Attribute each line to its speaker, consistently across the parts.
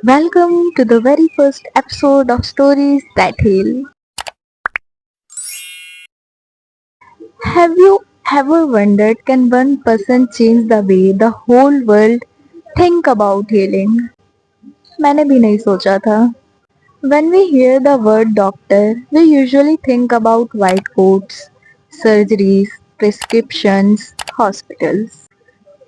Speaker 1: Welcome to the very first episode of Stories That Heal. Have you ever wondered, can one person change the way the whole world think about healing? मैंने भी नहीं सोचा था. When we hear the word doctor, we usually think about white coats, surgeries, prescriptions, hospitals.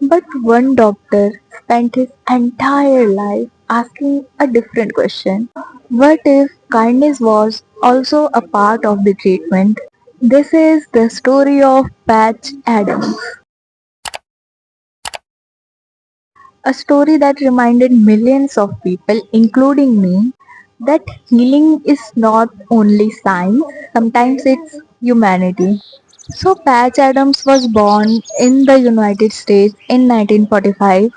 Speaker 1: But one doctor spent his entire life asking a different question. What if kindness was also a part of the treatment? This is the story of Patch Adams, a story that reminded millions of people, including me, that healing is not only science, sometimes it's humanity. So, Patch Adams was born in the United States in 1945.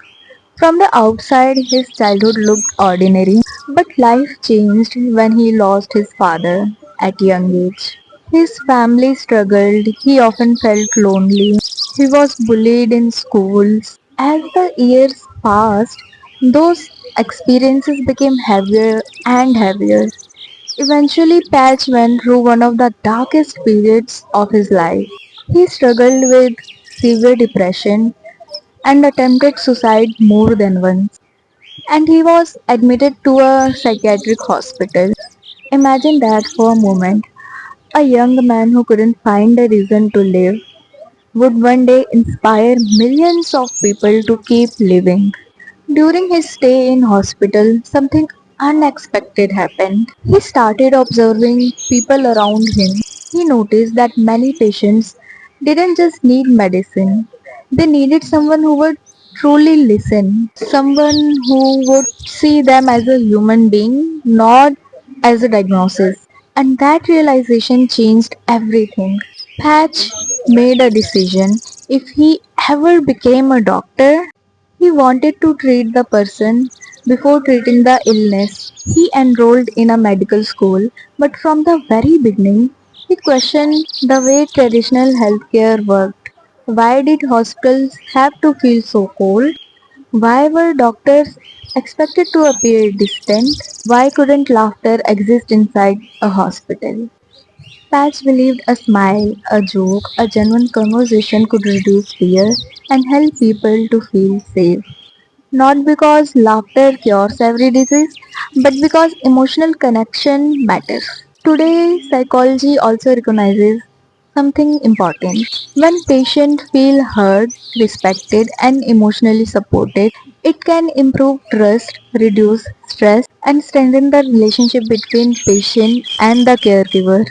Speaker 1: From the outside, his childhood looked ordinary, but life changed when he lost his father at young age. His family struggled, he often felt lonely, he was bullied in schools. As the years passed, those experiences became heavier and heavier. Eventually, Patch went through one of the darkest periods of his life. He struggled with severe depression and attempted suicide more than once. And he was admitted to a psychiatric hospital. Imagine that for a moment. A young man who couldn't find a reason to live would one day inspire millions of people to keep living. During his stay in hospital, something unexpected happened. He started observing people around him. He noticed that many patients didn't just need medicine, they needed someone who would truly listen, someone who would see them as a human being, not as a diagnosis. And that realization changed everything. Patch made a decision. If he ever became a doctor, he wanted to treat the person before treating the illness. He enrolled in a medical school, but from the very beginning, he questioned the way traditional healthcare worked. Why did hospitals have to feel so cold? Why were doctors expected to appear distant? Why couldn't laughter exist inside a hospital? Patch believed a smile, a joke, a genuine conversation could reduce fear and help people to feel safe. Not because laughter cures every disease, but because emotional connection matters. Today, psychology also recognizes something important. When patients feel heard, respected, and emotionally supported, it can improve trust, reduce stress, and strengthen the relationship between patient and the caregiver.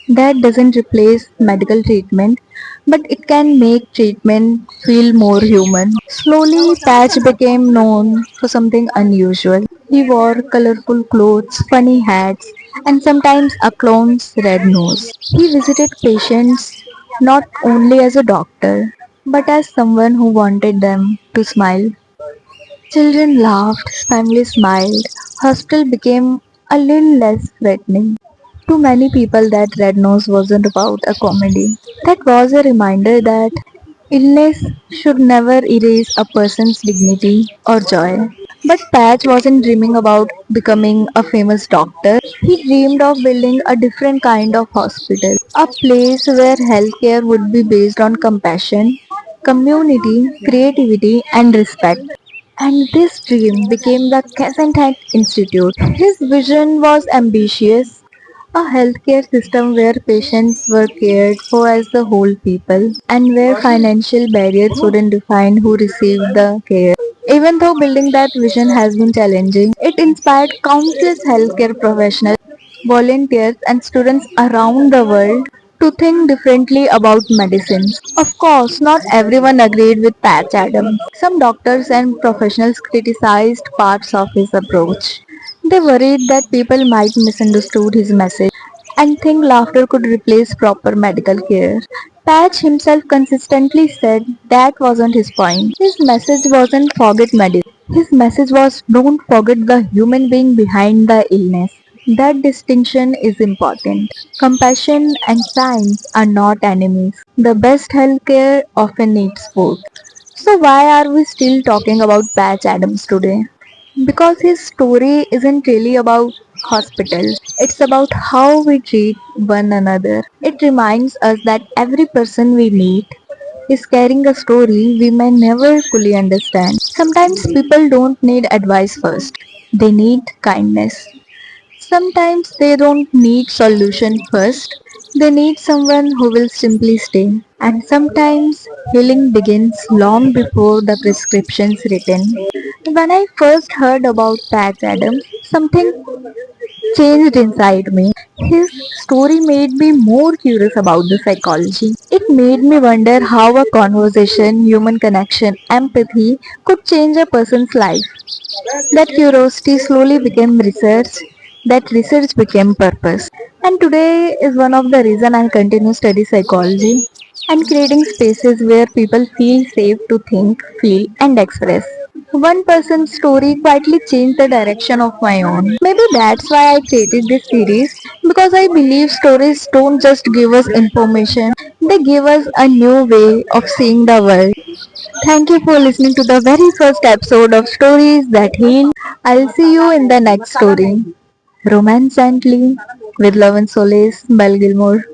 Speaker 1: That doesn't replace medical treatment, but it can make treatment feel more human. Slowly, Patch became known for something unusual. He wore colorful clothes, funny hats, and sometimes a clown's red nose. He visited patients not only as a doctor, but as someone who wanted them to smile. Children laughed, families smiled, hospital became a little less threatening. To many people, that red nose wasn't about a comedy. That was a reminder that illness should never erase a person's dignity or joy. But Patch wasn't dreaming about becoming a famous doctor. He dreamed of building a different kind of hospital, a place where healthcare would be based on compassion, community, creativity, and respect. And this dream became the Kazantech Institute. His vision was ambitious, a healthcare system where patients were cared for as the whole people and where financial barriers wouldn't define who received the care. Even though building that vision has been challenging, it inspired countless healthcare professionals, volunteers, and students around the world to think differently about medicines. Of course, not everyone agreed with Patch Adams. Some doctors and professionals criticized parts of his approach. They worried that people might misunderstood his message and think laughter could replace proper medical care. Patch himself consistently said that wasn't his point. His message wasn't forget medicine. His message was don't forget the human being behind the illness. That distinction is important. Compassion and science are not enemies. The best healthcare often needs both. So why are we still talking about Patch Adams today? because his story isn't really about hospitals. It's about how we treat one another. It reminds us that every person we meet is carrying a story we may never fully understand. Sometimes people don't need advice first. They need kindness. Sometimes they don't need solution first. They need someone who will simply stay. And sometimes healing begins long before the prescription's written. When I first heard about Patch Adams, something changed inside me. His story made me more curious about the psychology. It made me wonder how a conversation, human connection, empathy could change a person's life. That curiosity slowly became research, that research became purpose. And today is one of the reason I continue study psychology and creating spaces where people feel safe to think, feel and express. One person's story quietly changed the direction of my own. Maybe that's why I created this series because I believe stories don't just give us information, they give us a new way of seeing the world. Thank you for listening to the very first episode of Stories That Heal. I'll see you in the next story. Romance Gently with Love and Solace, Belle Gilmore.